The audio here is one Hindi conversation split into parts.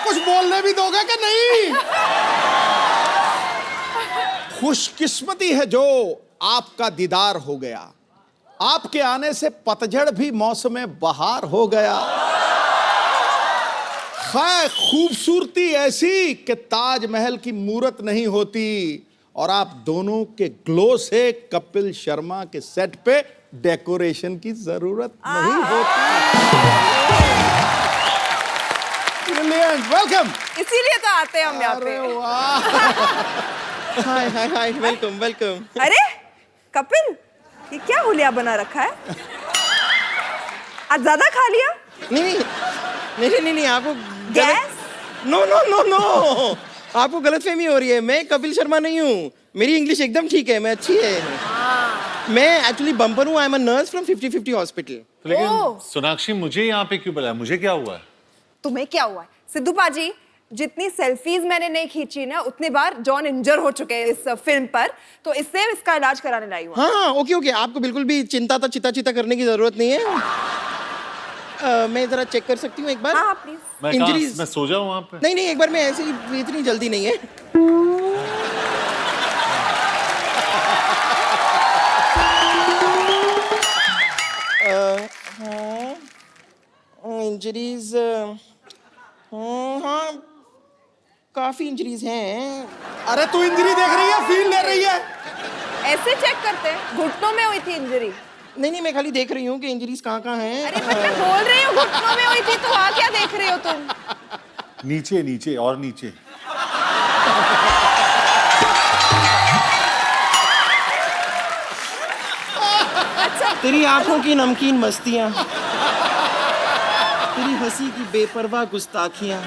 कुछ बोलने भी दोगे कि नहीं? खुशकिस्मती है जो आपका दीदार हो गया, आपके आने से पतझड़ भी मौसम बहार हो गया। खैर खूबसूरती ऐसी कि ताजमहल की मूरत नहीं होती, और आप दोनों के ग्लो से कपिल शर्मा के सेट पे डेकोरेशन की जरूरत नहीं होती। Brilliant, welcome. इसीलिए तो आते हैं हम यहाँ पे। अरे वाह। हाय हाय हाय, वेलकम वेलकम। अरे कपिल, ये क्या हुलिया बना रखा है? आज ज्यादा खा लिया? नहीं, आपको gas? No no no no, आपको गलतफहमी हो रही है। मैं कपिल शर्मा नहीं हूँ, मेरी इंग्लिश एकदम ठीक है, मैं अच्छी है। मैं एक्चुअली बम्पर हूँ, I am a nurse from 50-50 hospital. लेकिन ओह। सोनाक्षी मुझे यहाँ पे क्यों बुलाया? मुझे क्या हुआ है? तुम्हें क्या हुआ है? सिद्धू पाजी, जितनी सेल्फीज मैंने नहीं खींची ना, उतनी बार जॉन इंजर हो चुके हैं इस फिल्म पर, तो इससे इसका इलाज कराने लाई हूँ। हाँ ओके, आपको बिल्कुल भी चिंता चिता करने की जरूरत नहीं है। मैं जरा चेक कर सकती हूँ एक बार? हाँ प्लीज। मैं Injuries? मैं सो जाऊँ वहाँ पे? नहीं, एक बार मैं ऐसे ही, इतनी जल्दी नहीं है। इंजरीज, हाँ काफी इंजरीज हैं। अरे तू इंजरी देख रही है, फील ले रही है? ऐसे चेक करते हैं, घुटनों में हुई थी इंजरी। नहीं, मैं खाली देख रही हूँ कि इंजरीज कहाँ हैं। अरे बट मैं बोल रही हूँ घुटनों में हुई थी, तो वहाँ क्या देख रही हो तुम? नीचे नीचे और नीचे। अच्छा, तेरी आंखों की नमकीन मस्तियाँ, तेरी हंसी की बेपरवाह गुस्ताखियाँ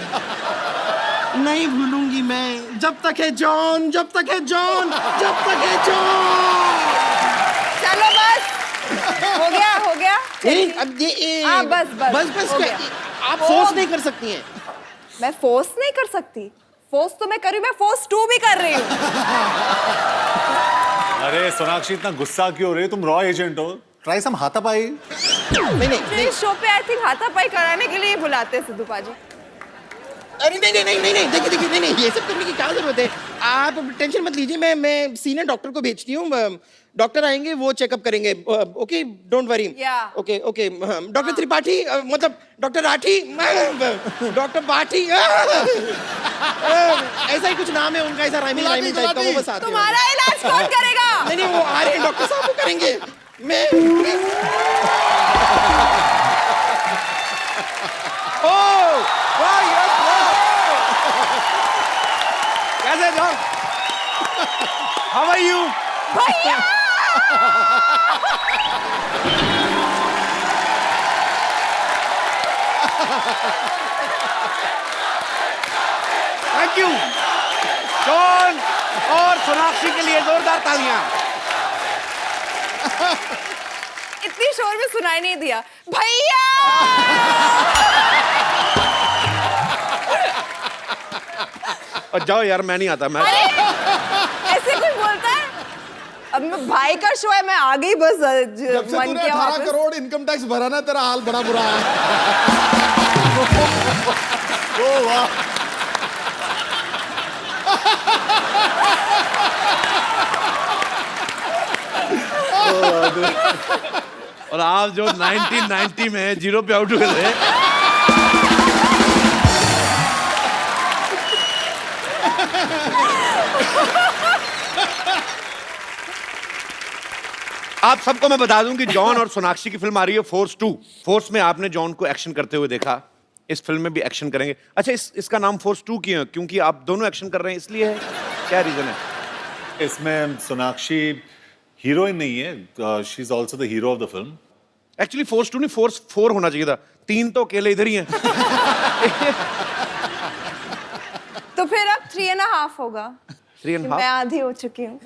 नहीं भूलूंगी मैं, जब तक है जॉन, जब तक है जॉन, जब तक है जॉन। चलो बस, हो गया। नहीं, अब ये हाँ, बस, हो गया। आप फोर्स नहीं कर सकती हैं। मैं फोर्स नहीं कर सकती? फोर्स तो मैं कर रही हूँ, मैं फोर्स 2 भी कर रही हूँ। अरे सोनाक्षी इतना गुस्सा क्यों हो रही है? तुम रॉ एजेंट हो, ट्राई सम हाथापाई। नहीं, इस शो पे आई थिंक हाथापाई कराने के लिए बुलाते हैं सिद्धू पाजी। अरे नहीं, देखिए, नहीं, ये सब करने की क्या जरूरत है? आप टेंशन मत लीजिए, मैं सीनियर डॉक्टर को भेजती हूँ, डॉक्टर आएंगे, वो चेकअप करेंगे। Okay, don't worry. Okay, doctor Tripathi, मतलब डॉक्टर राठी, डॉक्टर बाठी, ऐसा ही कुछ नाम है उनका, ऐसा राइमिंग टाइप का, वो बस आते हैं। तुम्हारा इलाज कौन करेगा? नहीं, वो आ रहे हैं, डॉक्टर साहब वो करेंगे। मैं कैसे जाओ? How are you? भैया! Thank you. जॉन और सोनाक्षी के लिए जोरदार तालियां। इतनी शोर में सुनाई नहीं दिया। भैया! और जाओ यार, मैं नहीं आता। मैं ऐसे कोई बोलता है? अब मैं भाई का शो है, मैं आगे ही बस जब से मन तूने किया 18 वापस। करोड़ इनकम टैक्स भरा ना, तेरा हाल बड़ा बुरा है। ओ वाह। और आप जो 1990 में 0 पे आउट हुए थे, आप सबको मैं बता दूं कि जॉन और सोनाक्षी की फिल्म आ रही है फोर्स 2। फोर्स में आपने जॉन को एक्शन करते हुए देखा, इस फिल्म में भी एक्शन करेंगे। अच्छा, इसका नाम फोर्स 2 क्यों है? क्योंकि आप दोनों एक्शन कर रहे हैं इसलिए है? क्या रीजन है? इसमें सोनाक्षी हीरोइन नहीं है, she is also the hero of the film. Actually force 2 नहीं, फोर्स 4 होना चाहिए था। 3 तो अकेले इधर ही हैं। तो फिर अब 3.5 होगा। 3.5? मैं आधी हो चुकी हूँ।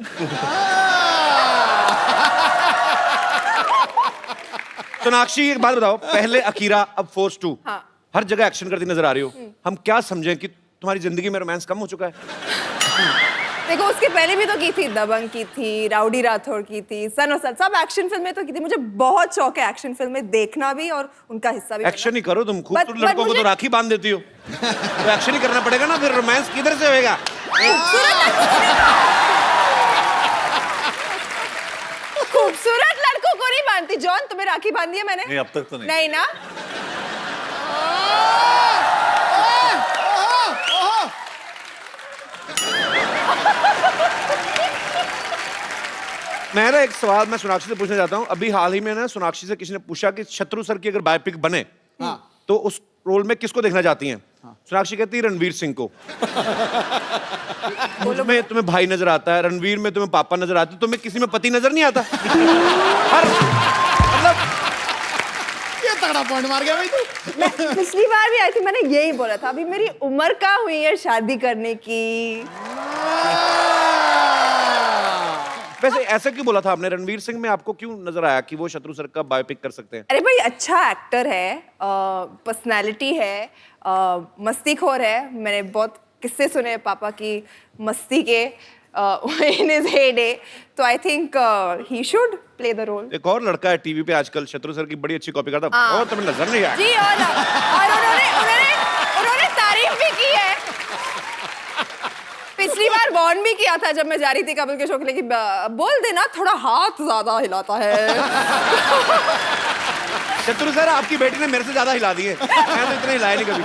सोनाक्षी एक बात बताओ, पहले अकीरा, अब फोर्स 2। हाँ। हर जगह एक्शन करती नजर आ रही हो, हम क्या समझें कि तुम्हारी जिंदगी में रोमांस कम हो चुका है? देखो उसके पहले भी तो की थी, दबंग की थी, राउडी राठौड़ की थी, सन और सन, सब एक्शन फिल्में तो की थी। मुझे बहुत शौक है एक्शन फिल्में देखना भी और उनका हिस्सा भी एक्शन ही करो तुम, खूबसूरत but लड़कों को मुझे- तो राखी बांध देती हो। तो एक्शन ही करना पड़ेगा ना, फिर रोमांस किधर से होएगा? खूबसूरत लड़कों को नहीं बांधती। जॉन, तुम्हें राखी बांधी है मैंने? नहीं, अब तक तो नहीं। नहीं ना? मैं ना एक सवाल मैं सोनाक्षी से पूछना चाहता हूँ। अभी हाल ही में ना सोनाक्षी से किसी ने पूछा कि शत्रु सर की अगर बायोपिक बने तो उस रोल में किसको देखना चाहती हैं? सोनाक्षी कहती है रणवीर सिंह को। में तुम्हें भाई नजर आता है, रणवीर में तुम्हें पापा नजर आते, तुम्हें किसी में पति नजर नहीं आता? हर मतलब ये तगड़ा पॉइंट मार गया भाई तू। मैं पिछली बार भी आई थी, मैंने यही बोला था, अभी मेरी उम्र कहाँ हुई है शादी करने की। वैसे ऐसा क्यों बोला था आपने? रणवीर सिंह में आपको क्यों नजर आया कि वो शत्रु सर का बायोपिक कर सकते हैं? अरे भाई, अच्छा एक्टर है, पर्सनालिटी है, मस्तीखोर है। मैंने बहुत किस्से सुने हैं पापा की मस्ती के इन हिज हेडे, तो I think he should play the role. एक और लड़का है टीवी पे आजकल, शत्रु सर की बड़ी अच्छी कॉपी करता, और तुम्हें नजर नहीं आया? जी, और उन्होंने तारीफ भी की है। पिछली बार वॉर्न भी किया था जब मैं जा रही थी कपिल के शो के लिए कि बोल देना थोड़ा हाथ ज्यादा हिलाता है। शत्रु सर, आपकी बेटी ने मेरे से ज्यादा हिला दिए, मैं तो इतने हिलाए नहीं कभी।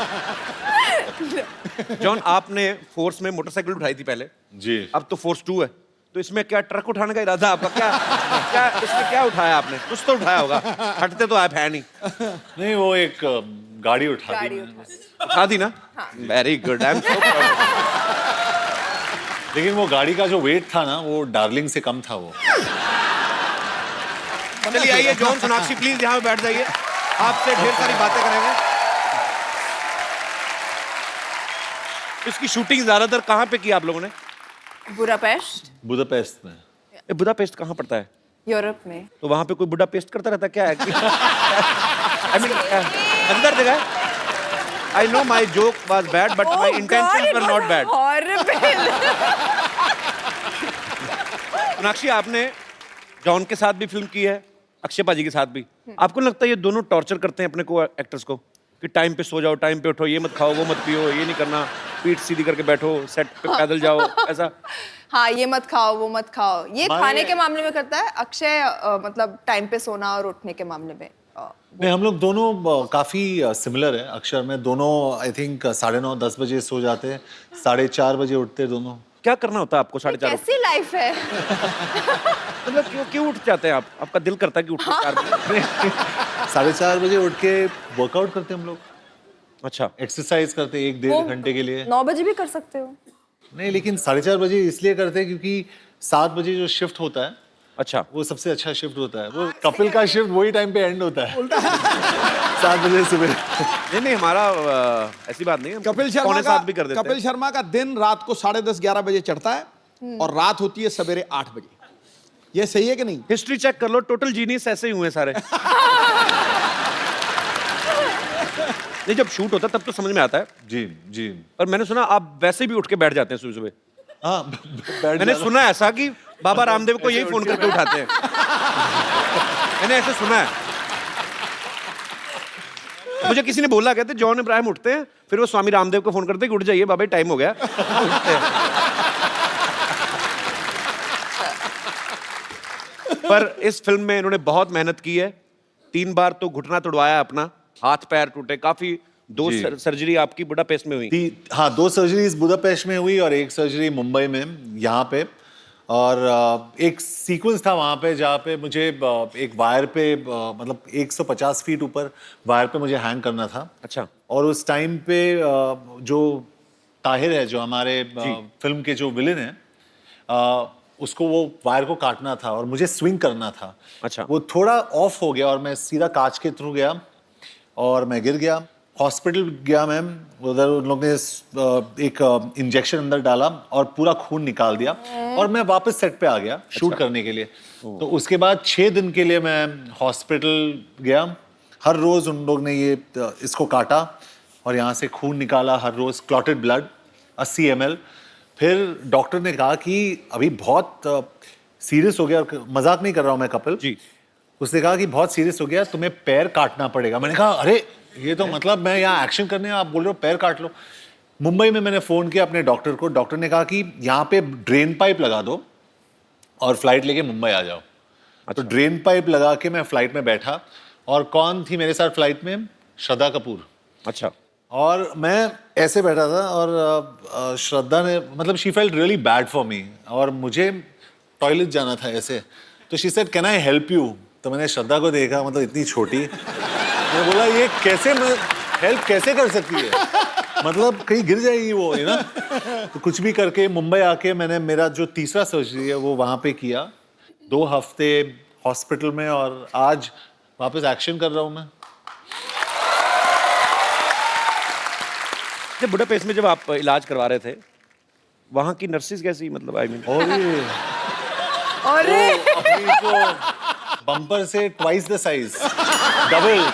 जॉन, आपने फोर्स में मोटरसाइकिल उठाई थी पहले जी। अब तो फोर्स 2 है, तो इसमें क्या ट्रक उठाने का इरादा आपका? क्या इसमें क्या उठाया आपने? कुछ तो उठाया होगा, हटते तो आप है नहीं। नहीं, वो एक गाड़ी उठा दी गाड़ी मैंने। उठा दी ना? Very good, I am so proud. लेकिन वो गाड़ी का जो वेट था ना, वो डार्लिंग से कम था वो। चलिए आइए जॉन, सोनाक्षी प्लीज यहाँ पे बैठ जाइए, आपसे ढेर सारी बातें करेंगे। इसकी शूटिंग ज्यादातर कहाँ पे की आप लोगों ने? बुडापेस्ट, बुदापेस्ट में। ये बुदापेस्ट कहाँ पड़ता है? यूरोप में। तो वहां पे कोई बुढ़ा पेस्ट करता रहता क्या है? आई मीन अंदर जगह है? I know my joke was bad, but my intentions were not bad. Sonakshi, आपने जॉन के साथ भी फिल्म की है, अक्षय पाजी के साथ भी। आपको लगता है ये दोनों टॉर्चर करते हैं अपने को एक्टर्स को कि टाइम पे सो जाओ, टाइम पे उठो, ये मत खाओ, वो मत पियो, ये नहीं करना, पीठ सीधी करके बैठो, सेट पे पैदल जाओ, ऐसा? हाँ, ये मत खाओ, वो मत खाओ, ये हमारे- खाने के मामले में करता है अक्षय, मतलब टाइम पे सोना और उठने के मामले में। नहीं, हम लोग दोनों काफी सिमिलर है। अक्षर में दोनों आई थिंक 9:30-10 बजे सो जाते हैं, 4:30 बजे उठते हैं दोनों। क्या करना होता है आपको 4:30? कैसी लाइफ है? मतलब क्यों उठ जाते हैं आप? आपका दिल करता है कि उठो 4 बजे? 4:30 बजे उठ के वर्कआउट करते हैं हम लोग, अच्छा, एक्सरसाइज करते हैं 1-1.5 घंटे के लिए। 9 बजे भी कर सकते हो। नहीं, लेकिन 4:30 बजे इसलिए करते हैं क्योंकि 7 बजे जो शिफ्ट होता है अच्छा, वो सबसे अच्छा शिफ्ट होता है। वो कपिल का शिफ्ट वही टाइम पे एंड होता है 7 बजे सुबह। नहीं हमारा ऐसी बात नहीं है, कपिल शर्मा पौने का 7 भी कर देते कपिल हैं। शर्मा का दिन रात को 10:30-11 बजे चढ़ता है और रात होती है सवेरे 8 बजे। ये सही है कि नहीं? हिस्ट्री चेक कर लो, टोटल जीनियस ऐसे ही हुए हैं सारे। नहीं, जब शूट होता है तब तो समझ में आता है, जी जी। पर मैंने सुना आप वैसे भी उठ के बैठ जाते हैं सुबह सुबह। हाँ, मैंने सुना है ऐसा कि बाबा रामदेव को यही फोन करके उठाते हैं। मैंने ऐसे सुना है, मुझे किसी ने बोला, कहते जॉन इब्राहिम उठते हैं, फिर वो स्वामी रामदेव को फोन करते हैं कि उठ जाइए बाबा, टाइम हो गया। उठते हैं। पर इस फिल्म में इन्होंने बहुत मेहनत की है। 3 बार तो घुटना तोड़वाया अपना, हाथ पैर टूटे, काफी 2 जी। सर्जरी आपकी बुडापेस्ट में हुई। हाँ, 2 सर्जरीज बुदापेस्ट में हुई और 1 सर्जरी मुंबई में, यहाँ पे। और एक सीक्वेंस था वहाँ पे जहाँ पे मुझे एक वायर पे मतलब 150 फीट ऊपर वायर पे मुझे हैंग करना था। अच्छा। और उस टाइम पे जो ताहिर है, जो हमारे फिल्म के जो विलेन है, उसको वो वायर को काटना था और मुझे स्विंग करना था। अच्छा। वो थोड़ा ऑफ हो गया और मैं सीधा कांच के थ्रू गया और मैं गिर गया। हॉस्पिटल गया मैम, उधर उन लोग ने एक इंजेक्शन अंदर डाला और पूरा खून निकाल दिया और मैं वापस सेट पे आ गया शूट करने के लिए। तो उसके बाद 6 दिन के लिए मैं हॉस्पिटल गया। हर रोज उन लोग ने ये इसको काटा और यहाँ से खून निकाला, हर रोज क्लॉटेड ब्लड 80 ml। फिर डॉक्टर ने कहा कि अभी बहुत सीरियस हो गया, और मजाक नहीं कर रहा हूँ मैं कपिल जी। उसने कहा कि बहुत सीरियस हो गया, तुम्हें पैर काटना पड़ेगा। मैंने कहा अरे ये तो मतलब मैं यहाँ एक्शन करने, आप बोल रहे हो पैर काट लो। मुंबई में मैंने फ़ोन किया अपने डॉक्टर को, डॉक्टर ने कहा कि यहाँ पे ड्रेन पाइप लगा दो और फ्लाइट लेके मुंबई आ जाओ। तो ड्रेन पाइप लगा के मैं फ्लाइट में बैठा, और कौन थी मेरे साथ फ्लाइट में? श्रद्धा कपूर। अच्छा। और मैं ऐसे बैठा था, और श्रद्धा ने मतलब she felt really bad for me, और मुझे टॉयलेट जाना था ऐसे, तो she said can I help you? तो मैंने श्रद्धा को देखा, मतलब इतनी छोटी, मैंने बोला ये कैसे, मैं हेल्प कैसे कर सकती है, मतलब कहीं गिर जाएगी वो, है ना। तो कुछ भी करके मुंबई आके मैंने मेरा जो तीसरा सर्जरी है वो वहाँ पे किया, 2 हफ्ते हॉस्पिटल में, और आज वापस एक्शन कर रहा हूँ मैं। जब बुडापेस्ट में जब आप इलाज करवा रहे थे, वहाँ की नर्सिस कैसी, मतलब आई मीन? अरे अपनी तो बम्पर से ट्वाइस द साइज, डबल।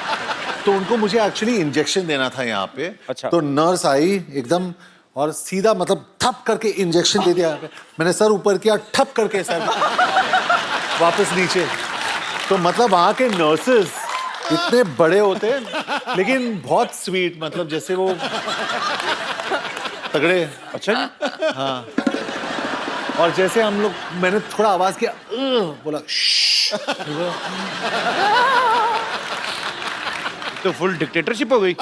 तो उनको मुझे एक्चुअली इंजेक्शन देना था यहाँ पे। अच्छा। तो नर्स आई एकदम और सीधा मतलब ठप करके इंजेक्शन दे दिया यहाँ पे। मैंने सर ऊपर किया, ठप करके सर वापस नीचे। तो मतलब वहाँ के नर्सेस इतने बड़े होते हैं लेकिन बहुत स्वीट, मतलब जैसे वो तगड़े। अच्छा जी। हाँ, और जैसे हम लोग, मैंने थोड़ा आवाज किया, बोला श्श्श। तो फुल डिक्टेटरशिप हो गई।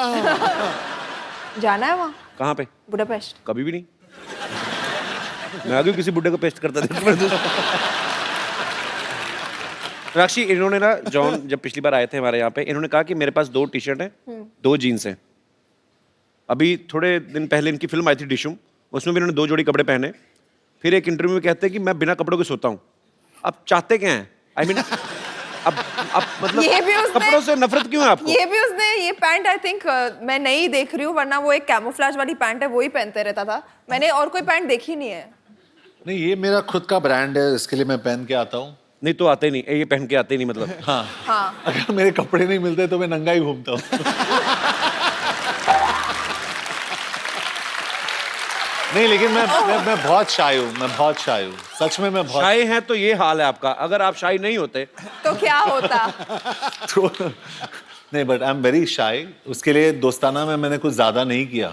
जाना है वहाँ कहाँ पे? बुडापेस्ट? कभी भी नहीं। मैं आगे किसी बुड्ढे को पेस्ट करता था। राक्षी, इन्होंने ना, जॉन जब पिछली बार आए थे हमारे यहाँ पे, इन्होंने कहा कि मेरे पास 2 टी शर्ट हैं, 2 जीन्स हैं। अभी थोड़े दिन पहले इनकी फिल्म आई थी डिशुम, उसमें भी इन्होंने 2 जोड़ी कपड़े पहने। फिर एक इंटरव्यू में कहते हैं कि मैं बिना कपड़ों के सोता हूँ। अब चाहते क्या हैं? आई मीन अब मतलब ये भी उसने- कपड़ों से नफरत क्यों है आपको? ये भी उसने, ये पैंट आई थिंक मैं नहीं देख रही हूँ, वरना वो एक कैमोफ्लेज वाली पैंट है, वो ही पहनते रहता था। मैंने और कोई पैंट देखी नहीं है। नहीं, ये मेरा खुद का ब्रांड है, इसके लिए मैं पहन के आता हूँ। नहीं तो आते नहीं, ये पहन के आते नहीं मतलब। हाँ, हाँ। अगर मेरे कपड़े नहीं मिलते तो मैं नंगा ही घूमता हूँ। नहीं, लेकिन मैं बहुत शाय हूँ, मैं बहुत शाय हूँ, सच में मैं बहुत शाय हैं तो ये हाल है आपका। अगर आप शाय नहीं होते तो क्या होता? तो नहीं, but I am very shy. उसके लिए दोस्ताना में मैंने कुछ ज्यादा नहीं किया।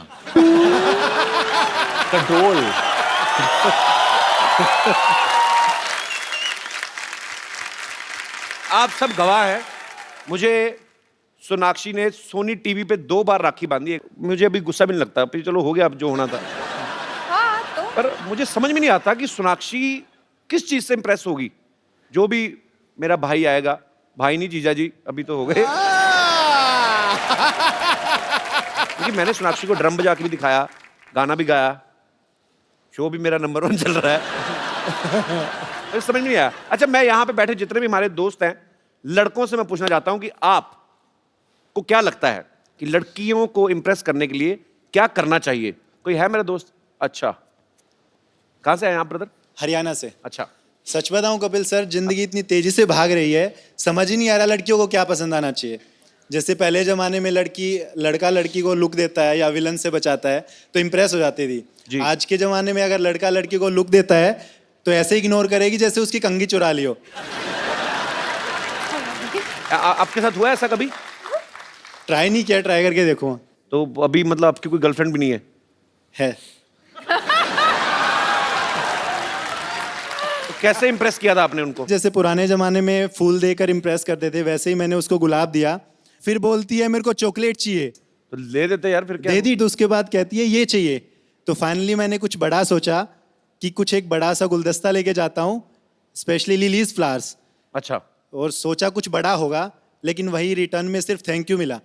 कंट्रोल। आप सब गवाह हैं। मुझे सोनाक्षी ने सोनी टीवी पे 2 बार राखी बांधी है। मुझे अभी गुस्सा भी नहीं लगता, फिर चलो हो गया अब जो होना था। हाँ तो पर मुझे समझ में नहीं आता कि सोनाक्षी किस चीज से इंप्रेस होगी। जो भी मेरा भाई आएगा, भाई नहीं जीजा जी अभी तो हो गए, क्योंकि मैंने सोनाक्षी को ड्रम बजा के भी दिखाया, गाना भी गाया, शो भी मेरा नंबर 1 चल रहा है। तो समझ में नहीं आया। अच्छा, मैं यहाँ पे बैठे जितने भी हमारे दोस्त हैं, लड़कों से मैं पूछना चाहता हूँ कि आप को क्या लगता है कि लड़कियों को इंप्रेस करने के लिए क्या करना चाहिए? कोई है मेरा दोस्त? अच्छा, कहाँ से आए आप ब्रदर? हरियाणा से। अच्छा, सच बताऊं कपिल सर, जिंदगी इतनी तेजी से भाग रही है, समझ ही नहीं आ रहा लड़कियों को क्या पसंद आना चाहिए। जैसे पहले जमाने में लड़का लड़की को लुक देता है या विलन से बचाता है तो इम्प्रेस हो जाती थी। आज के जमाने में अगर लड़का लड़की को लुक देता है तो ऐसे इग्नोर करेगी जैसे उसकी कंघी चुरा ली हो। आपके साथ हुआ ऐसा कभी? ट्राई नहीं किया, ट्राई करके देखो। तो अभी मतलब आपकी कोई गर्लफ्रेंड भी नहीं है? है। तो कैसे इंप्रेस किया था आपने उनको? जैसे पुराने जमाने में फूल देकर इम्प्रेस करते थे, वैसे ही मैंने उसको गुलाब दिया। फिर बोलती है मेरे को चॉकलेट चाहिए, तो ले देते यार, फिर क्या? दे दी। तो उसके बाद कहती है ये चाहिए। तो फाइनली मैंने कुछ बड़ा सोचा कि कुछ एक बड़ा सा गुलदस्ता लेके जाता हूँ, स्पेशली लिलीज फ्लावर्स। अच्छा, और सोचा कुछ बड़ा होगा, लेकिन वही रिटर्न में सिर्फ थैंक यू मिला।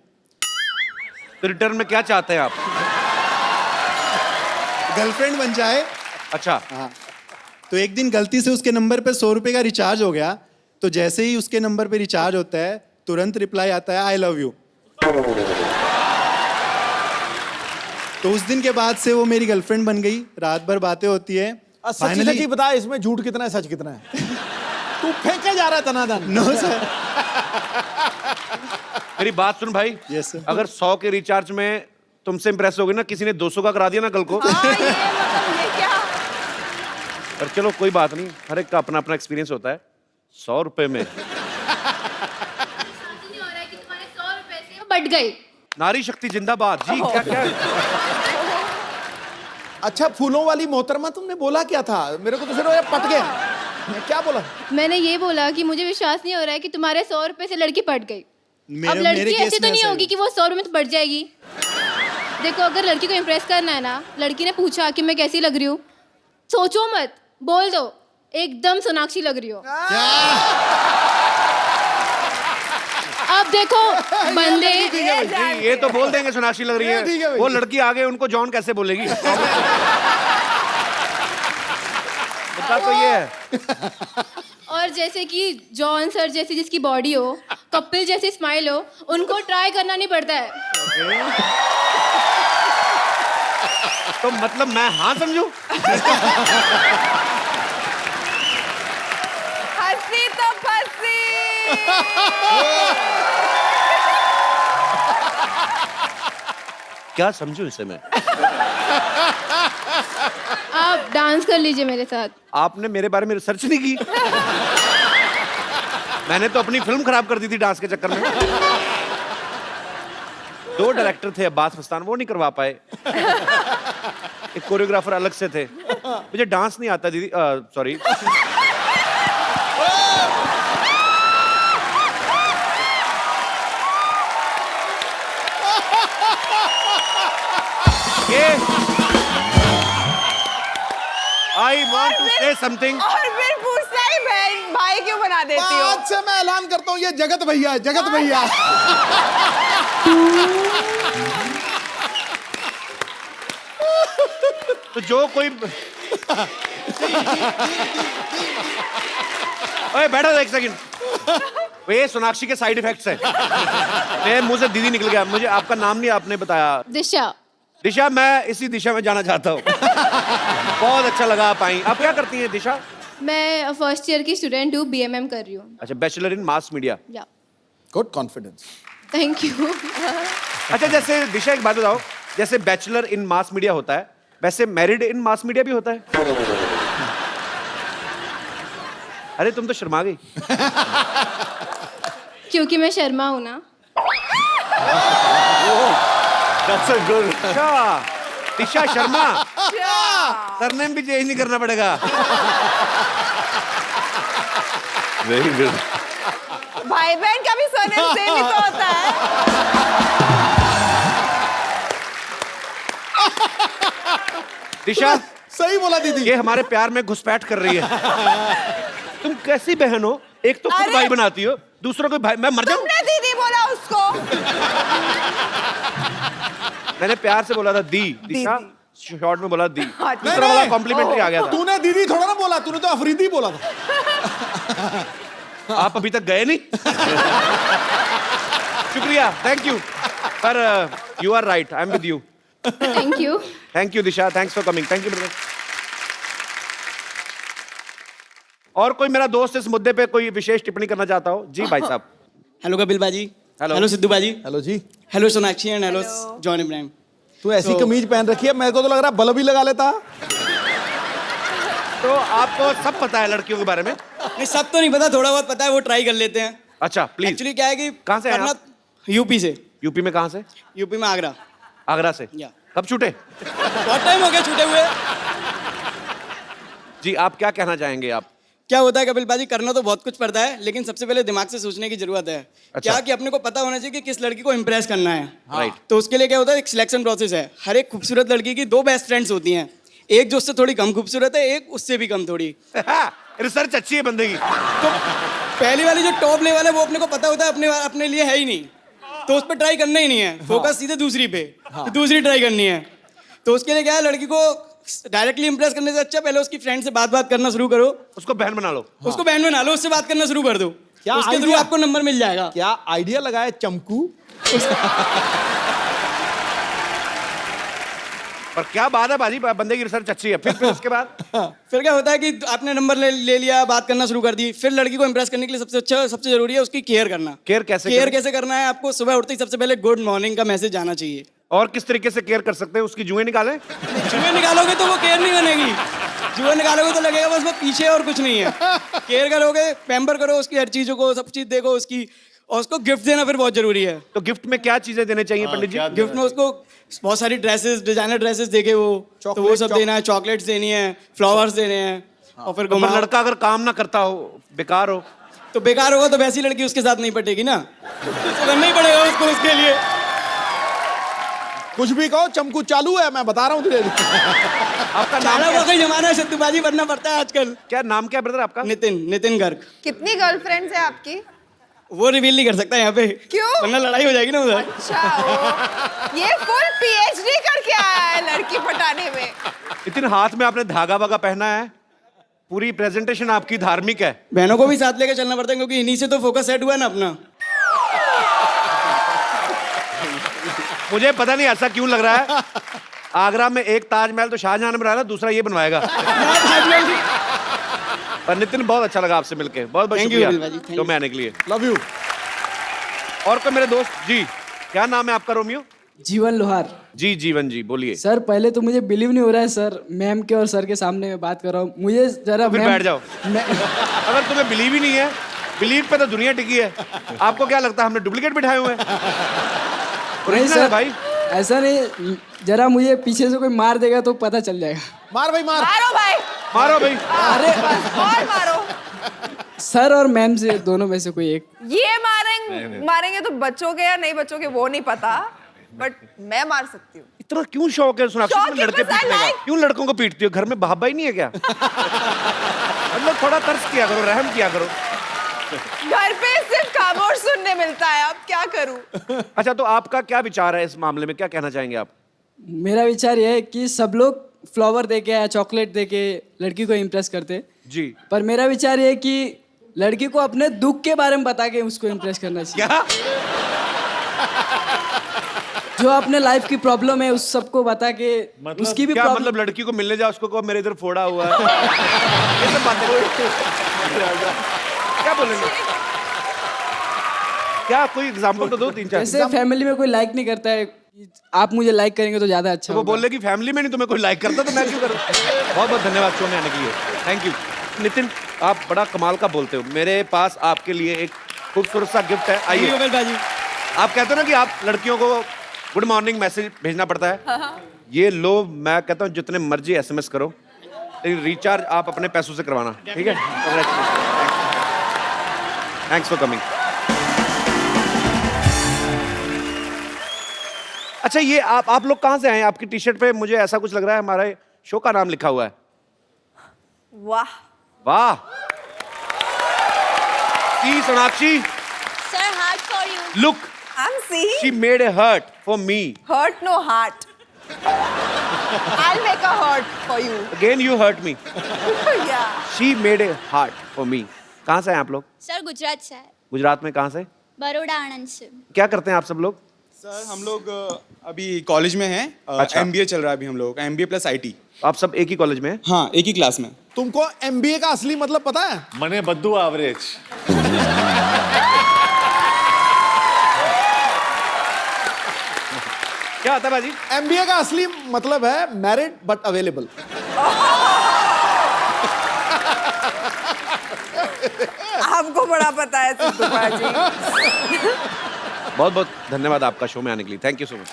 तो रिटर्न में क्या चाहते हैं आप? गर्लफ्रेंड बन जाए। अच्छा, हाँ। तो एक दिन गलती से उसके नंबर पे 100 रुपए का रिचार्ज हो गया। तो जैसे ही उसके नंबर पे रिचार्ज होता है, तुरंत रिप्लाई आता है आई लव यू। तो उस दिन के बाद से वो मेरी गर्लफ्रेंड बन गई। रात भर बातें होती है। सच सच्ची बता, इसमें झूठ कितना है, सच कितना है? तू फेंके जा रहा है तनादन। No sir. मेरी बात सुन भाई। Yes sir. अगर 100 के रिचार्ज में तुमसे इंप्रेस हो गई ना, किसी ने 200 का करा दिया ना कल को, हाँ, ये मतलब ये क्या? पर चलो कोई बात नहीं, हर एक का अपना अपना एक्सपीरियंस होता है। 100 रुपए में नहीं हो रहा है कि तुम्हारे 100 रुपए से वो बट गई। नारी शक्ति जिंदाबाद जी। क्या क्या अच्छा फूलों वाली मोहतरमा, तुमने बोला क्या था? मेरे को तो फिर वो पट गया। मैं क्या बोला? मैंने ये बोला कि मुझे विश्वास नहीं हो रहा है कि तुम्हारे 100 रुपए से लड़की पट गई। अब मेरे लड़की केस ऐसी तो में नहीं ऐसा होगी कि वो 100 रुपए में तो पट जाएगी। देखो अगर लड़की को इम्प्रेस करना है ना, लड़की ने पूछा कि मैं कैसी लग रही हूँ, सोचो मत, बोल दो एकदम सोनाक्षी लग रही हो। अब देखो बंदे ये तो बोल देंगे सोनाक्षी लग रही ये ठीक है है, भाई। वो लड़की आगे उनको जॉन कैसे बोलेगी? मुद्दा तो ये है। और जैसे कि जॉन सर जैसी जिसकी बॉडी हो, कपिल जैसी स्माइल हो, उनको ट्राई करना नहीं पड़ता है। तो मतलब मैं हाँ समझू? हंसी तो फंसी। क्या समझू इसे मैं? आप डांस कर लीजिए मेरे साथ। आपने मेरे बारे में रिसर्च नहीं की? मैंने तो अपनी फिल्म खराब कर दी थी डांस के चक्कर में। 2 डायरेक्टर थे अब्बास मस्तान, वो नहीं करवा पाए। एक कोरियोग्राफर अलग से थे। मुझे डांस नहीं आता दीदी, sorry. I want to say something. और फिर पूछता है बहन भाई क्यों बना देती हो? आज से मैं ऐलान करता हूँ, ये जगत भैया है, जगत भैया। तो जो कोई ओए बैठो एक सेकंड। ये सोनाक्षी के साइड इफेक्ट्स हैं। मेरे मुंह से दीदी निकल गया। मुझे आपका नाम नहीं आपने बताया। दिशा। दिशा, मैं इसी दिशा में जाना चाहता हूँ। बहुत अच्छा लगा आप आई। आप क्या करती हैं दिशा? मैं फर्स्ट ईयर की स्टूडेंट हूँ, BMM कर रही हूँ। अच्छा, बैचलर इन मास मीडिया। या गुड कॉन्फिडेंस। Thank you. अच्छा, जैसे दिशा एक बात बताओ, जैसे बैचलर इन मास मीडिया होता है, वैसे मैरिड इन मास मीडिया भी होता है? अरे तुम तो शर्मा गई। क्योंकि मैं शर्मा हूँ ना। That's a good. अच्छा, दिशा शर्मा। सरनेम भी चेंज नहीं करना पड़ेगा। Very good. भाई बहन का भी सरनेम सेम ही तो होता है। दिशा, सही बोला दीदी। ये हमारे प्यार में घुसपैठ कर रही है। तुम कैसी बहन हो? एक तो खुद अरे! भाई बनाती हो, दूसरों को भाई। मैं मर जाऊं? तुमने दीदी बोला उसको। मैंने प्यार से बोला था दी। दिशा शॉर्ट में बोला दी। नहीं, दूसरा वाला कॉम्प्लीमेंट्री आ गया था। तूने दीदी थोड़ा ना बोला, तूने तो अफरीदी बोला था। आप अभी तक गए नहीं? शुक्रिया, थैंक यू। पर you are right, I am with you. Thank you. Thank you Disha, thanks for coming. Thank you brother. और कोई मेरा दोस्त इस मुद्दे पे कोई विशेष टिप्पणी करना चाहता हो? जी भाई साहब। हेलो कपिल बाजी। Hello. Hello Sidhu baji. Hello जी। Hello Sonakshi and hello John Ibrahim. तू ऐसी कमीज पहन रखी है, मेरे को तो लग रहा है बल्ब ही लगा लेता। तो आपको सब पता है लड़कियों के बारे में? नहीं सब तो नहीं पता, थोड़ा बहुत पता है, वो ट्राई कर लेते हैं। अच्छा प्लीज। एक्चुअली क्या है कि कहाँ से हैं करना- आप? यूपी से। यूपी में कहाँ से? यूपी में आगरा। आगरा से। या। कब छूटे? बहुत टाइम हो गया छूटे हुए। जी आप क्या कहना चाहेंगे आप? क्या होता है कपिल बाजी, करना तो बहुत कुछ पड़ता है, लेकिन सबसे पहले दिमाग से सोचने की जरूरत है। अच्छा। क्या कि अपने को पता होना चाहिए कि किस लड़की को इम्प्रेस करना है। राइट। तो उसके लिए क्या होता है, एक सिलेक्शन प्रोसेस है। हर एक खूबसूरत लड़की की 2 बेस्ट फ्रेंड्स होती हैं, एक जो उससे थोड़ी कम खूबसूरत है, एक उससे भी कम थोड़ी। रिसर्च अच्छी है बंदे की। तो पहली वाली जो टॉप लेवल है वो अपने को पता होता है अपने लिए है ही नहीं, तो उस पर ट्राई करना ही नहीं है। फोकस सीधे दूसरी पे, दूसरी ट्राई करनी है। तो उसके लिए क्या है, लड़की को डायरेक्टली इंप्रेस करने से अच्छा पहले उसकी फ्रेंड से बात करना शुरू करो। उसको बहन बना लो। उसको बहन बना लो, उससे बात करना शुरू कर दो। क्या उसके थ्रू idea? आपको नंबर मिल जाएगा। क्या आइडिया लगाया चमकू। पर क्या बात है बाजी, बंदे की रिसर्च अच्छी है। फिर उसके बाद फिर क्या होता है कि आपने नंबर ले लिया, बात करना शुरू कर दी। फिर लड़की को इंप्रेस करने के लिए सबसे जरूरी है उसकी केयर करना। केयर कैसे केयर करें? कैसे करना है, आपको सुबह उठते ही सबसे पहले गुड मॉर्निंग का मैसेज आना चाहिए। और किस तरीके से केयर कर सकते हैं? उसकी जुएं निकालें? जुए निकालोगे तो वो केयर नहीं बनेगी। जुए निकालोगे तो लगेगा बस वो पीछे और कुछ नहीं है। केयर करोगे, पैम्पर करो उसकी, हर चीजों को, सब चीज देखो उसकी, और उसको गिफ्ट देना फिर बहुत जरूरी है। तो गिफ्ट में क्या चीजें देने चाहिए पंडित जी? गिफ्ट में उसको बहुत सारी ड्रेसेस, डिजाइनर ड्रेसेस देके वो, तो वो सब देना है, चॉकलेट्स देनी है, फ्लावर्स देने हैं, और फिर तो लड़का अगर काम ना करता हो, बेकार हो, तो बेकार होगा तो वैसी लड़की उसके साथ नहीं पटेगी ना, तो करना ही पड़ेगा उसको उसके लिए। कुछ भी कहो, चमकू चालू है, मैं बता रहा हूँ तुझे। आपका नाम चाला क्या? वाकई जमाना है, सत्तूबाजी बनना पड़ता है आजकल। क्या नाम क्या ब्रदर आपका? नितिन गर्ग। कितनी गर्लफ्रेंड्स है आपकी? वो रिवील नहीं कर सकता यहाँ पे, क्यों? वरना लड़ाई हो जाएगी ना उधर। अच्छा, ये फुल पीएचडी करके आया है लड़की पटाने में। इतने हाथ में आपने धागा वागा पहना है, पूरी प्रेजेंटेशन आपकी धार्मिक है। बहनों को भी साथ लेकर चलना पड़ता है, क्योंकि इन्हीं से तो फोकस सेट हुआ है ना अपना। मुझे पता नहीं ऐसा क्यों लग रहा है, आगरा में एक ताजमहल तो शाहजहां ने बनाया, दूसरा ये बनवाएगा। पर नितिन बहुत अच्छा लगा आपसे मिलके, बहुत बहुत Thank you, शुक्रिया बिल्वा जी, thank शो you. में आने के लिए। Love you. और कोई मेरे दोस्त जी, क्या नाम है आपका? रोमियो जीवन लोहार। जी, जीवन जी बोलिए। सर पहले तो मुझे बिलीव नहीं हो रहा है सर, मैम के और सर के सामने मैं बात कर रहा हूँ, मुझे जरा फिर मैम- बैठ जाओ। अगर तुम्हें बिलीव ही नहीं है, बिलीव पे तो दुनिया टिकी है, आपको क्या लगता है हमने डुप्लीकेट बिठाए हुए हैं? नहीं ओरिजिनल है सर भाई। ऐसा नहीं, जरा मुझे पीछे से कोई मार देगा तो पता चल जाएगा। मार भाई मार। मारो भाई, मारो भाई। अरे और मारो। सर और मैम से दोनों में से कोई एक। ये मारेंगे तो बचोगे या नहीं बचोगे वो नहीं पता, बट मैं मार सकती हूँ। इतना क्यों शौक है सोनाक्षी शौक तुम्हें है, लड़के बस I पीटने का? like- क्यों लड़कों को पीटती हो? घर में भाई नहीं है क्या? मतलब थोड़ा तर्स किया करो, रहम किया करो। घर पे सिर्फ खामोश सुनने मिलता है, अब क्या करूँ? अच्छा, तो आपका क्या विचार है इस मामले में, क्या कहना चाहेंगे आप? मेरा विचार यह है कि सब लोग फ्लावर देके या चॉकलेट देके लड़की को इम्प्रेस करते, जी, पर मेरा विचार यह है कि लड़की को अपने दुख के बारे में बता के उसको इम्प्रेस करना चाहिए। क्या? जो अपने लाइफ की प्रॉब्लम है उस सबको बता के उसकी भी क्या प्रॉब्लम। मतलब लड़की को मिलने जाओ, उसको कहो मेरे इधर फोड़ा हुआ है, ये सब बातें क्या बोलेंगे? क्या कोई एग्जांपल तो दो, तीन चार। जैसे फैमिली में कोई लाइक नहीं करता है, आप मुझे लाइक करेंगे तो ज्यादा अच्छा तो वो होगा। बोल रहे कि फैमिली में नहीं तुम्हें कोई लाइक करता, तो मैं क्यों करूं? बहुत बहुत धन्यवाद शो में आने के लिए, थैंक यू। नितिन, आप बड़ा कमाल का बोलते हो। मेरे पास आपके लिए एक खूबसूरत सा गिफ्ट है, आइए। बाजी, आप कहते हो ना कि आप लड़कियों को गुड मॉर्निंग मैसेज भेजना पड़ता है, ये लो, मैं कहता हूँ जितने मर्जी एसएमएस करो, लेकिन रिचार्ज आप अपने पैसों से करवाना, ठीक है? Thanks for coming. अच्छा, ये आप लोग कहाँ से आए हैं? आपकी टी शर्ट पे मुझे ऐसा कुछ लग रहा है हमारे शो का नाम लिखा हुआ है। वाह, वाह। See, Sonakshi, sir heart for you. look, I'm seeing she made a heart for me. hurt no heart. I'll make a heart for you. Again you hurt me. Yeah. She made a heart for me. कहाँ से हैं आप लोग? सर गुजरात से है, गुजरात में कहाँ से? बड़ौदा आनंद से। क्या करते हैं आप सब लोग? सर हम लोग अभी कॉलेज में हैं, अच्छा। एमबीए चल रहा है अभी हम लोगों का, एमबीए प्लस आईटी। आप सब एक ही कॉलेज में हैं? हाँ, एक ही क्लास में। तुमको एमबीए का असली मतलब पता है? मने बद्दू एवरेज। क्या होता है बाजी? एमबीए का असली मतलब है मैरिड बट अवेलेबल। आपको बड़ा पता है सिद्धू भाजी। बहुत बहुत धन्यवाद आपका शो में आने के लिए, thank you so much.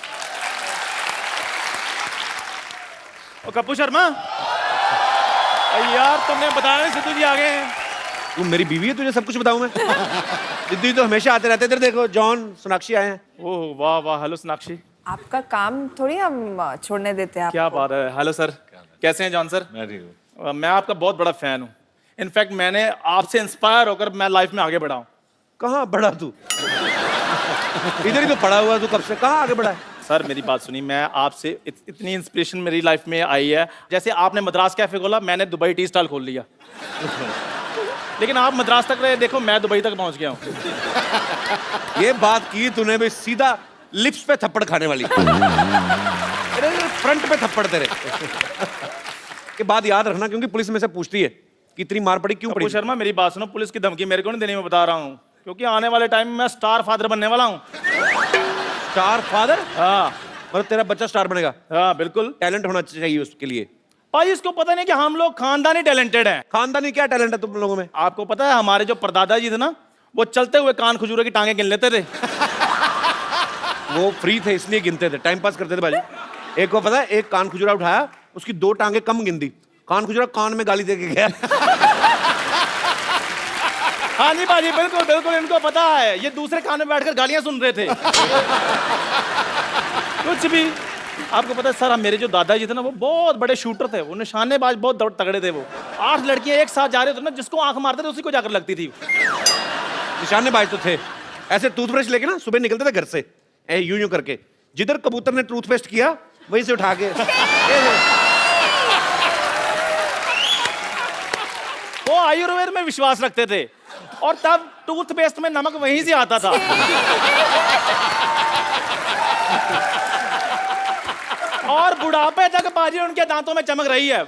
Kappu Sharma, यार तुमने बताया नहीं सिद्धू जी आ गए हैं। तू मेरी बीवी है, तुझे सब कुछ बताऊं मैं? सिद्धू जी तो हमेशा आते रहते। इधर देखो, जॉन सोनाक्षी आए हैं। ओह वाह वाह, हेलो सोनाक्षी, आपका काम थोड़ी हम छोड़ने देते हैं क्या आपको। बात है। हेलो सर, कैसे हैं जॉन सर? मैं ठीक हूँ। मैं आपका बहुत बड़ा फैन हूँ। इनफैक्ट मैंने आपसे इंस्पायर होकर मैं लाइफ में आगे बढ़ा हूँ। कहाँ बढ़ा तू? इधर ही तो पड़ा हुआ तू, कब से कहाँ आगे बढ़ा है? सर मेरी बात सुनिए, मैं आपसे इतनी इंस्पिरेशन मेरी लाइफ में आई है। जैसे आपने मद्रास कैफे खोला, मैंने दुबई टी स्टॉल खोल लिया। लेकिन आप मद्रास तक रहे, देखो मैं दुबई तक पहुंच गया हूँ। ये बात की तूने भी सीधा लिप्स पे थप्पड़ खाने वाली। अरे फ्रंट पे थप्पड़ तेरे। के बाद याद रखना, क्योंकि पुलिस में से पूछती है कि इतनी मार पड़ी क्यों पड़ी। कप्पू शर्मा मेरी बात सुनो, पुलिस की धमकी मेरे को नहीं देनी, मैं बता रहा हूँ, क्योंकि आने वाले टाइम में मैं स्टार फादर बनने वाला हूँ। Star father? हाँ, मतलब तेरा बच्चा स्टार बनेगा? हाँ बिल्कुल। टैलेंट होना चाहिए उसके लिए। भाई इसको पता नहीं कि हम लोग खानदानी टैलेंटेड हैं। खानदानी क्या टैलेंट है तुम लोगों में? आपको पता है हमारे जो परदादा जी थे ना, वो चलते हुए कान खजूरे की टांगे गिन लेते थे। वो फ्री थे इसलिए गिनते थे, टाइम पास करते थे भाई। एक को पता है, एक कान खुजरा उठाया, उसकी 2 टांगे कम गिन दी, कान खुजरा कान में गाली दे के गया। हाँ जी बाजी, बिल्कुल बिल्कुल, इनको पता है। ये दूसरे कान में बैठकर गालियां सुन रहे थे। कुछ भी। आपको पता है सर, मेरे जो दादाजी थे ना, वो बहुत बड़े शूटर थे, वो निशानेबाज बहुत तगड़े थे। वो 8 लड़कियां एक साथ जा रहे थे ना, जिसको आंख मारते थे उसी को जाकर लगती थी। निशानेबाज तो थे, ऐसे टूथब्रश लेके ना सुबह निकलते थे घर से, यूं यूं करके, जिधर कबूतर ने टूथपेस्ट किया वहीं से उठा के। वो आयुर्वेद में विश्वास रखते थे, और तब टूथपेस्ट में नमक वहीं से आता था। और बुढ़ापे तक बाजी उनके दांतों में चमक रही है।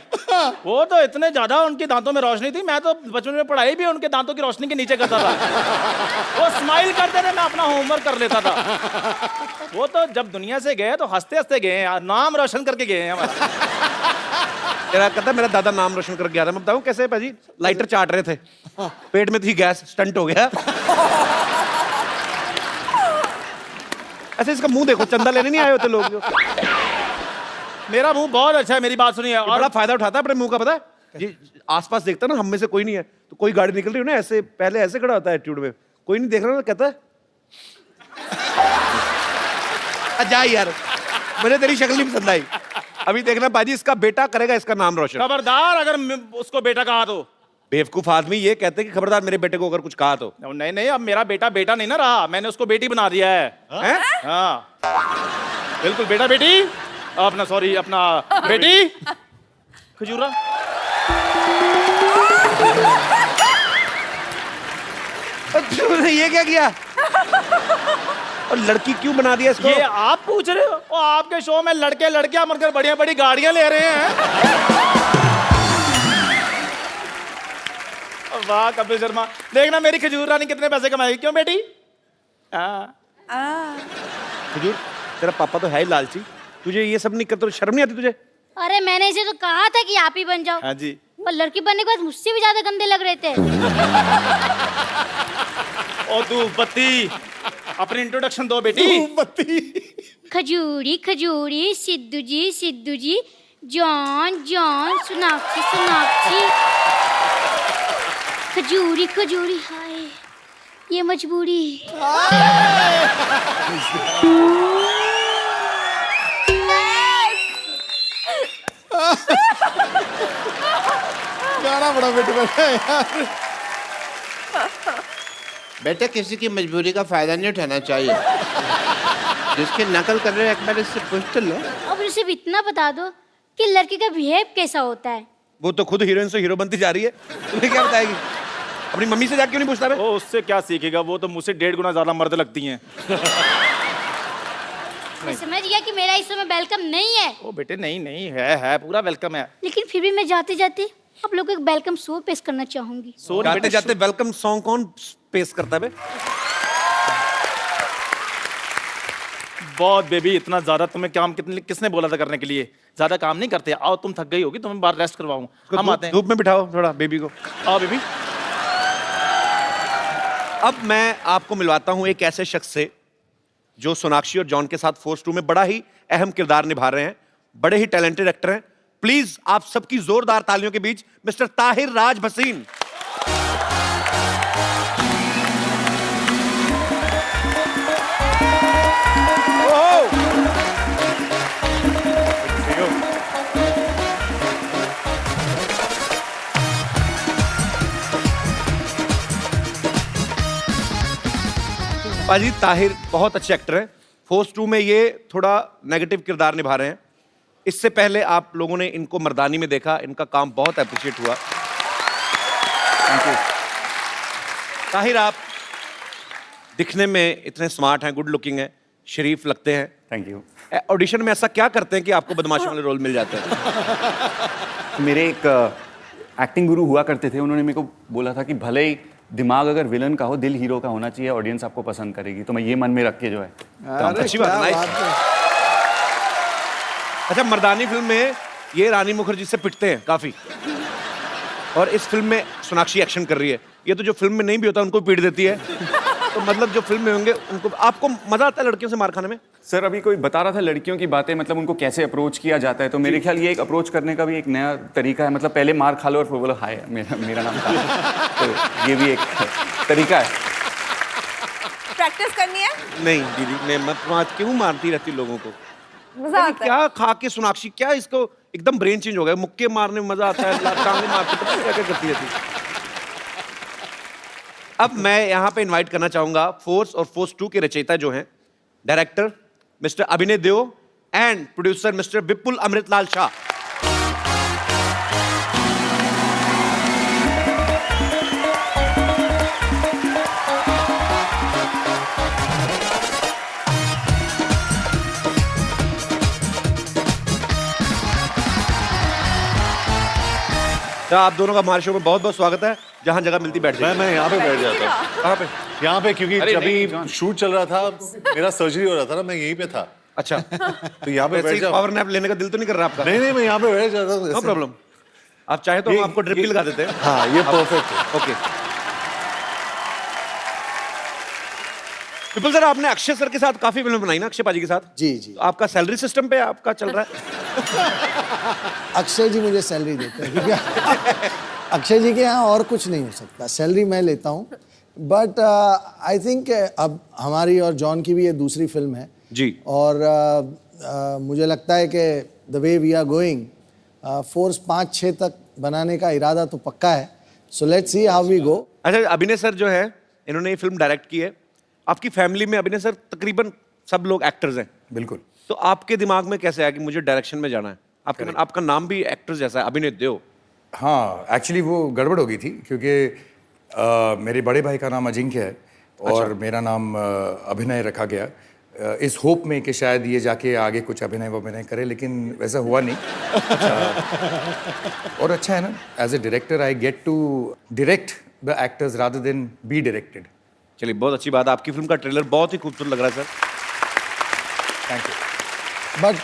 वो तो इतने ज्यादा उनके दांतों में रोशनी थी, मैं तो बचपन में पढ़ाई भी उनके दांतों की रोशनी के नीचे करता था। वो स्माइल करते थे, मैं अपना होमवर्क कर लेता था। वो तो जब दुनिया से गए तो हंसते हंसते गए हैं, नाम रोशन करके गए हैं हमारा। तेरा कहता मेरा दादा नाम रोशन कर गया था। मैं बताऊं कैसे भाजी? लाइटर चाट रहे थे, पेट में थी गैस, स्टंट हो गया। ऐसे इसका मुंह देखो, चंदा लेने नहीं आए होते लोग। मेरा मुंह बहुत अच्छा है, मेरी बात सुनिए। और बड़ा फायदा उठाता है अपने मुंह का, पता है? ये आसपास देखता ना, हम में से कोई नहीं है, तो कोई गाड़ी निकल रही हो ना, ऐसे पहले ऐसे खड़ा होता है एटीट्यूड में, कोई नहीं देख रहा ना, कहता है जा यार, मुझे तेरी शक्ल नहीं पसंद आई। अभी देखना बाजी, इसका बेटा करेगा इसका नाम रोशन। खबरदार अगर उसको बेटा कहा तो। बेवकूफ आदमी ये कहते हैं कि खबरदार मेरे बेटे को अगर कुछ कहा तो। नहीं नहीं, अब मेरा बेटा बेटा नहीं ना रहा, मैंने उसको बेटी बना दिया है। हाँ बिल्कुल, बेटा बेटी, अपना सॉरी अपना बेटी खजूरा। ये क्या किया? और लड़की क्यों बना दिया इसको? ये आप पूछ रहे हो? और आपके शो में लड़के लड़कियां मरकर बढ़िया बड़ी गाड़ियां ले रहे हैं। वाह कपिल शर्मा, देखना मेरी खजूर रानी कितने पैसे कमाएगी। क्यों बेटी? खजूर, तेरा पापा तो है ही लालची, तुझे ये सब नहीं करते, शर्म नहीं आती तुझे? अरे मैंने इसे तो कहा था कि आप ही बन जाओ। हाँ जी। और लड़की बनने के बाद मुझसे भी ज्यादा गंदे लग रहे थे। ओ तू बत्ती, अपनी इंट्रोडक्शन दो बेटी। बत्ती। खजूरी खजूरी, सिद्धू जी, जॉन जॉन, सोनाक्षी सोनाक्षी, खजूरी खजूरी, हाय ये मजबूरी। गाना बड़ा बेटा यार। बेटा किसी की मजबूरी का फायदा नहीं उठाना चाहिए। जिसकी नकल कर रहे हो एक बार इससे पूछ तो लो। अब उसे भी इतना बता दो कि लड़की का बिहेव कैसा होता है। वो तो खुद हीरोइन से हीरो बनती जा रही है, तुम्हें क्या बताएगी? अपनी मम्मी से जाके क्यों नहीं पूछता बे? वो उससे क्या सीखेगा, वो तो मुझसे 1.5 गुना ज्यादा मर्द लगती हैं। मैं समझ गया कि मेरा इस समय वेलकम नहीं है। ओ बेटे नहीं नहीं, है पूरा वेलकम है। लेकिन फिर भी मैं जाते जाते आप लोग को एक वेलकम शो पेश करना चाहूंगी। जाते जाते वेलकम सॉन्ग कौन पेश करता है बे? बहुत बेबी, इतना ज्यादा तुम्हें काम किसने बोला था करने के लिए? ज्यादा काम नहीं करते। आओ, तुम थक गई होगी, तुम्हें बाहर रेस्ट करवाऊं। हम आते हैं। धूप में बिठाओ थोड़ा बेबी को। आओ बेबी। अब मैं आपको मिलवाता हूं एक ऐसे शख्स से जो सोनाक्षी और जॉन के साथ फोर्स 2 में बड़ा ही अहम किरदार निभा रहे हैं, बड़े ही टैलेंटेड एक्टर हैं। प्लीज आप सबकी जोरदार तालियों के बीच मिस्टर ताहिर राज भसीन। पाजी, ताहिर बहुत अच्छे एक्टर हैं। फोर्स 2 में ये थोड़ा नेगेटिव किरदार निभा रहे हैं। इससे पहले आप लोगों ने इनको मर्दानी में देखा, इनका काम बहुत अप्रिशिएट हुआ। Thank you. ताहिर, आप दिखने में इतने स्मार्ट हैं, गुड लुकिंग हैं, शरीफ लगते हैं। Thank you. ऑडिशन में ऐसा क्या करते हैं कि आपको बदमाशों वाले रोल मिल जाते हैं? मेरे एक एक्टिंग गुरु हुआ करते थे, उन्होंने मेरे को बोला था कि भले ही दिमाग अगर विलन का हो, दिल हीरो का होना चाहिए, ऑडियंस आपको पसंद करेगी। तो मैं ये मन में रख के जो है अच्छी बात है। अच्छा, मर्दानी फिल्म में ये रानी मुखर्जी से पिटते हैं काफी, और इस फिल्म में सोनाक्षी एक्शन कर रही है। ये तो जो फिल्म में नहीं भी होता उनको पीट देती है। तो मतलब जो फिल्म में होंगे उनको, आपको मजा आता है लड़कियों से मार खाने में? सर अभी कोई बता रहा था लड़कियों की बातें, मतलब उनको कैसे अप्रोच किया जाता है, तो मेरे ख्याल ये एक अप्रोच करने का भी एक नया तरीका है। मतलब पहले मार खा लो और फिर बोलो हाय मेरा नाम था। तो ये भी एक तरीका है। प्रैक्टिस करनी है? नहीं दीदी, मैं मत क्यों मारती रहती लोगों को? मजा आता है। क्या खा के सोनाक्षी, क्या इसको एकदम ब्रेन चेंज हो गया। मुक्के मारने में मजा आता है, टांगे मारते पता नहीं क्या क्या करती रहती। अब मैं यहाँ पे इनवाइट करना चाहूंगा फोर्स और फोर्स 2 के रचयिता जो हैं, डायरेक्टर मिस्टर अभिनय देओ एंड प्रोड्यूसर मिस्टर विपुल अमृतलाल शाह। तो आप दोनों का हमारे शो में बहुत बहुत स्वागत है। जहाँ जगह मिलती बैठ जाइए। मैं यहाँ पे बैठ जाता हूँ। कहाँ पे? यहाँ पे, क्योंकि अरे नहीं, अभी शूट चल रहा था, मेरा सर्जरी हो रहा था ना, मैं यहीं पे था। अच्छा, तो यहाँ पे बैठ जाओ। पावर नैप लेने का दिल तो नहीं कर रहा आपका? नहीं, मैं यहाँ पे बैठ जाता हूँ। नो प्रॉब्लम, आप चाहे तो हम आपको ड्रिप भी लगा देते हैं। हाँ, ये परफेक्ट है। ओके। विपुल सर, आपने अक्षय सर के साथ काफी फिल्म बनाई ना, अक्षय पाजी के साथ? जी जी। तो आपका सैलरी सिस्टम पे आपका चल रहा है? अक्षय जी मुझे सैलरी देते हैं, क्योंकि अक्षय जी के यहाँ और कुछ नहीं हो सकता, सैलरी मैं लेता हूँ। बट आई थिंक अब हमारी और जॉन की भी ये दूसरी फिल्म है जी, और मुझे लगता है कि the way we are going, Force 5-6 तक बनाने का इरादा तो पक्का है। So let's see how we go. अच्छा, अभिनय सर जो है, इन्होंने ये फिल्म डायरेक्ट की है। आपकी फैमिली में अभिनय सर तकरीबन सब लोग एक्टर्स हैं। बिल्कुल। तो आपके दिमाग में कैसे आया कि मुझे डायरेक्शन में जाना है? आपका नाम भी एक्टर जैसा है, अभिनय देओ। हाँ, एक्चुअली वो गड़बड़ हो गई थी, क्योंकि मेरे बड़े भाई का नाम अजिंक्य है और मेरा नाम अभिनय रखा गया, इस होप में कि शायद ये जाके आगे कुछ अभिनय करे, लेकिन वैसा हुआ नहीं। और अच्छा है ना, as a director I get to direct the actors rather than be directed. चलिए, बहुत अच्छी बात है। आपकी फिल्म का ट्रेलर बहुत ही खूबसूरत लग रहा है sir. Thank you. But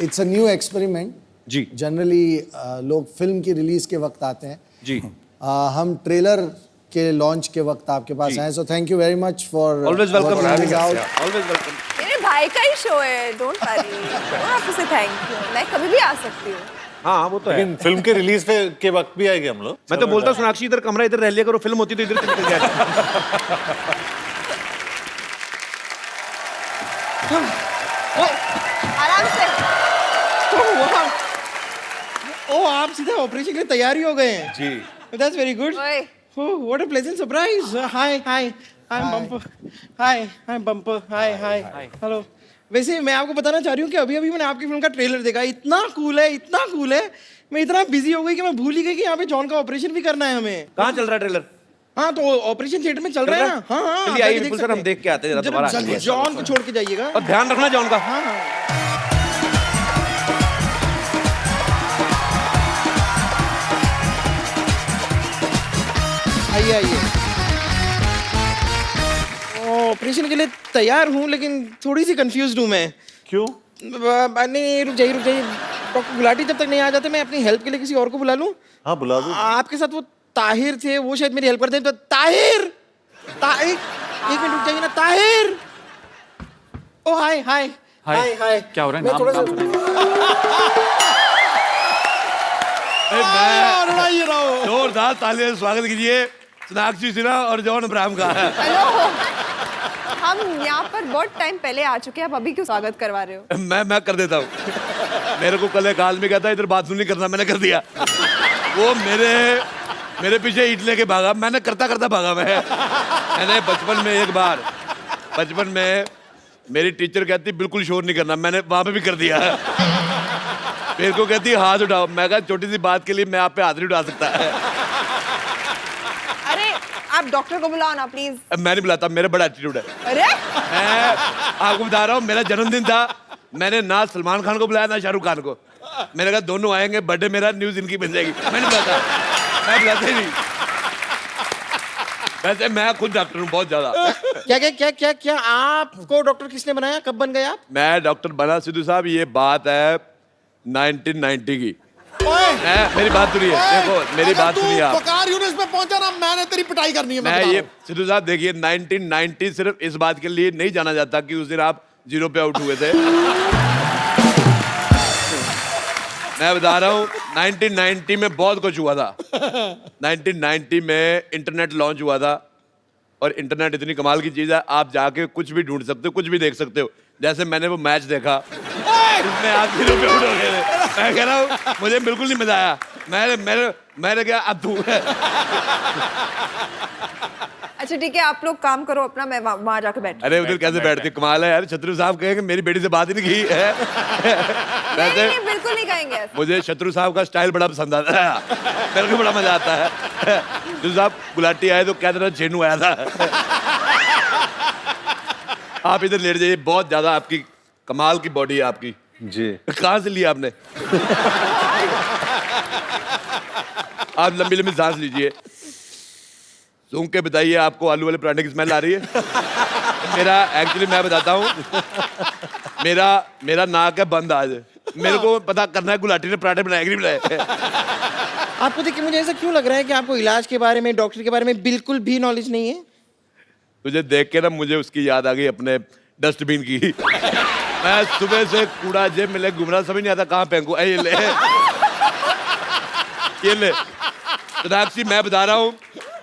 it's a new experiment जी। जनरली लोग फिल्म की रिलीज के वक्त आते हैं जी, हम ट्रेलर के लॉन्च के वक्त आपके पास आए, so thank you very much for always welcome. having out. Always welcome. मेरे भाई का ही शो है, don't worry, don't have to say thank you, मैं कभी भी आ सकती हूँ। हाँ, वो तो है। लेकिन फिल्म के रिलीज के वक्त भी आएंगे हम लोग। मैं तो बोलता हूँ सोनाक्षी इधर कमरा इधर रह लिया करो, फिल्म होती तो इधर से निकल जाए। आराम से। ओ, आप सीधा ऑपरेशन के लिए तैयार ही हो गए हैं। जी, दैट्स वेरी गुड। ओए, Oh, what a pleasant surprise. Hi, I'm Bumper. Hi, I'm Bumper. Hi. Hello. वैसे मैं आपको बताना चाह रही हूँ कि अभी मैंने आपकी फिल्म का ट्रेलर देखा, इतना कूल है। मैं इतना बिजी हो गई कि मैं भूल ही गई कि यहाँ पे जॉन का ऑपरेशन भी करना है हमें। कहाँ चल रहा है ट्रेलर? हाँ, तो ऑपरेशन थिएटर में चल रहा है ना। हाँ, चलिए आइए विपुल सर, हम देख के आते हैं दोबारा। जॉन को छोड़ के जाइएगा और ध्यान रखना जॉन का। हाँ। आइए। ऑपरेशन के लिए तैयार हूँ, लेकिन थोड़ी सी कंफ्यूज्ड हूँ मैं। क्यों? नहीं, रुक जाइए। डॉक्टर गुलाटी जब तक नहीं आ जाते, मैं अपनी हेल्प के लिए किसी और को बुला लूँ। हाँ, बुला दो। आपके साथ वो ताहिर थे, वो शायद मेरी हेल्प कर दें। तो ताहिर, एक मिनट रुक जाइए ना। ताहिर, ओ हाय। क्या हो रहा है? नाम जोरदार तालियों से स्वागत कीजिए सोनाक्षी सिन्हा और जॉन अब्राहम का। हेलो, हम यहाँ पर बहुत टाइम पहले आ चुके हैं, आप अभी क्यों स्वागत करवा रहे हो? मैं कर देता हूँ। मेरे को कल एक आदमी कहता है इधर बाथरूम नहीं करना, मैंने कर दिया। वो मेरे पीछे ईंट लेके भागा, मैंने करता भागा। मैंने बचपन में मेरी टीचर कहती बिल्कुल शोर नहीं करना, मैंने वहां पे भी कर दिया। मेरे को कहती हाथ उठाओ, मैं कहा छोटी सी बात के लिए मैं आप पे हाथ नहीं उठा सकता। अरे आप डॉक्टर को बुलाओ ना प्लीज। मैं नहीं बुलाता, मेरा बड़ा एटीट्यूड है। अरे मैं आपको बता रहा हूँ, मेरा जन्मदिन था, मैंने ना सलमान खान को बुलाया ना शाहरुख खान को। मैंने कहा दोनों आएंगे, बर्थडे मेरा, न्यूज इनकी बन जाएगी। मैं बुलाता ही नहीं। वैसे मैं खुद डॉक्टर हूँ बहुत ज्यादा। क्या आपको डॉक्टर किसने बनाया? कब बन गए आप? मैं डॉक्टर बना सिद्धू साहब, ये बात है 1990 की। मेरी बात सुनिए, देखो मेरी बात सुनिए आप। वकार यूनिस पे पहुंचा ना, मैंने तेरी पिटाई करनी है। मैं ये सिद्धू साहब देखिए 1990 सिर्फ इस बात के लिए नहीं जाना जाता कि उस दिन आप 0 पे आउट हुए थे। मैं बता रहा हूँ 1990 में बहुत कुछ हुआ था। 1990 में इंटरनेट लॉन्च हुआ था और इंटरनेट इतनी कमाल की चीज है, आप जाके कुछ भी ढूंढ सकते हो, कुछ भी देख सकते हो। जैसे मैंने वो मैच देखा इसमें आप 0 पे आउट हो गए थे। मैं कह रहा हूँ मुझे बिल्कुल नहीं मजा आया। मैंने क्या अब तू अच्छा ठीक है, आप लोग काम करो अपना, मैं वहां जाके बैठ। अरे उधर कैसे बैठती, कमाल है यार। शत्रु साहब कहेंगे मेरी बेटी से बात ही नहीं की है। वैसे नहीं, बिल्कुल नहीं कहेंगे ऐसा। मुझे शत्रु साहब का स्टाइल बड़ा पसंद आता है, मेरे को बड़ा मजा आता है। शत्रु साहब गुलाटी आए तो क्या तरह छेनू आया था। आप इधर लेट जाइए, बहुत ज्यादा आपकी कमाल की बॉडी है आपकी। जी कहाँ से लिया आपने? आप लंबी लंबी सांस लीजिए, सूंघ के बताइए आपको आलू वाले पराठे की स्मेल आ रही है? मेरा एक्चुअली मैं बताता हूँ, मेरा नाक है बंद आज। मेरे को पता करना है गुलाटी ने पराठे बनाए कि नहीं बनाए। आपको देख के मुझे ऐसा क्यों लग रहा है कि आपको इलाज के बारे में, डॉक्टर के बारे में बिल्कुल भी नॉलेज नहीं है? तुझे देख के ना मुझे उसकी याद आ गई अपने डस्टबिन की। मैं सुबह से कूड़ा जेब में ले घूम रहा, समझ नहीं आता कहाँ फेंकूं। ये ले ये ले सोनाक्षी, मैं बता रहा हूँ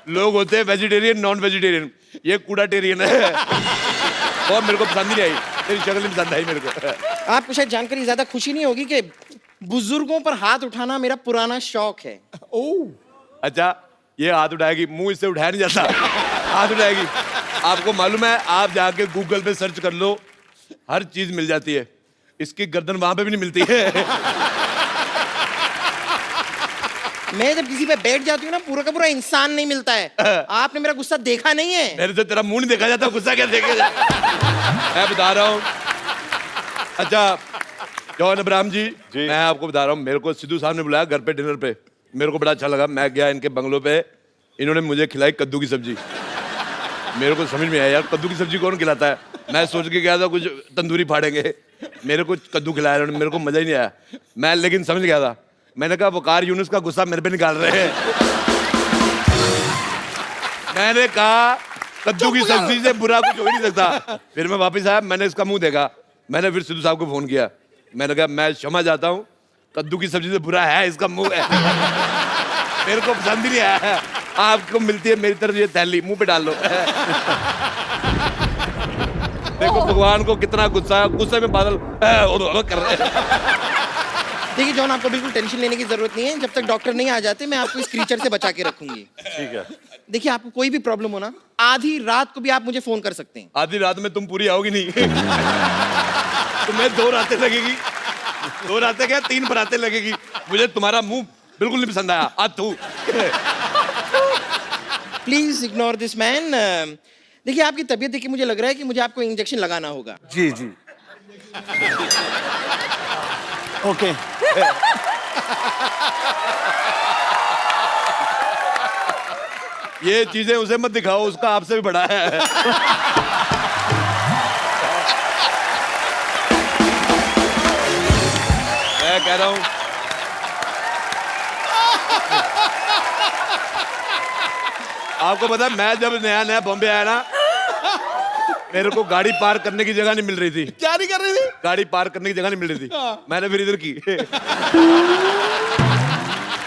लोग होते हैं वेजिटेरियन नॉन वेजिटेरियन, ये कूड़ा टेरियन है। और मेरे को पसंद नहीं आई, तेरी शक्ल नहीं पसंद आई मेरे को। आपको शायद जानकर ज्यादा खुशी नहीं होगी कि बुजुर्गों पर हाथ उठाना मेरा पुराना शौक है। ओह अच्छा, ये हाथ उठाएगी, मुंह इससे उठाया नहीं जाता, हाथ उठाएगी। आपको मालूम है, आप जाके गूगल पे सर्च कर लो, हर चीज मिल जाती है। इसकी गर्दन वहां पे भी नहीं मिलती है। मैं जब किसी पे बैठ जाती हूँ ना, पूरा का पूरा इंसान नहीं मिलता है। आपने मेरा गुस्सा देखा नहीं है। मेरे से तेरा मुंह नहीं देखा जाता, गुस्सा क्या देखे जाए? मैं बता रहा हूँ। अच्छा जॉन अब्राहम जी, मैं आपको बता रहा हूँ, मेरे को सिद्धू साहब ने बुलाया घर पे डिनर पे, मेरे को बड़ा अच्छा लगा। मैं गया इनके बंगलों पे, इन्होंने मुझे खिलाई कद्दू की सब्जी। मेरे को समझ में आया यार कद्दू की सब्जी कौन खिलाता है। मैं सोच के गया था कुछ तंदूरी फाड़ेंगे, मेरे को कद्दू खिलाया उन्होंने, मेरे को मजा ही नहीं आया। मैं लेकिन समझ गया था, मैंने कहा वकार यूनुस का गुस्सा मेरे पे निकाल रहे हैं। मैंने कहा कद्दू की सब्जी से बुरा कुछ हो ही नहीं सकता। फिर मैं वापस आया, मैंने इसका मुंह देखा, मैंने फिर सिद्धू साहब को फोन किया, मैंने कहा मैं क्षमा चाहता हूँ, कद्दू की सब्जी से बुरा है इसका मुंह है। मेरे को पसंद ही नहीं आया है। आपको मिलती है मेरी तरफ ये थैली, मुंह पे डाल लो। देखो भगवान को कितना गुस्सा है, गुस्से में बादल कर रहे हैं। देखिए जॉन, आपको बिल्कुल टेंशन लेने की जरूरत नहीं है। जब तक डॉक्टर नहीं आ जाते, मैं आपको इस क्रीचर से बचा के रखूंगी। ठीक है। देखिए आपको कोई भी प्रॉब्लम हो ना, आधी रात को भी आप मुझे फोन कर सकते हैं। आधी रात में तुम पूरी आओगी नहीं। तुम्हें 2 रातें लगेगी, 2 रातें क्या 3 बरातें लगेगी। मुझे तुम्हारा मुंह बिल्कुल नहीं पसंद आया। आ तू प्लीज इग्नोर दिस मैन। देखिए आपकी तबीयत देख के मुझे लग रहा है कि मुझे आपको इंजेक्शन लगाना होगा। जी जी ओके। ये चीजें उसे मत दिखाओ, उसका आपसे भी बड़ा है। मैं कह रहा हूं आपको पता है, मैं जब नया नया बॉम्बे आया ना, मेरे को गाड़ी पार्क करने की जगह नहीं मिल रही थी। क्या नहीं कर रही थी? गाड़ी पार्क करने की जगह नहीं मिल रही थी। मैंने फिर इधर की।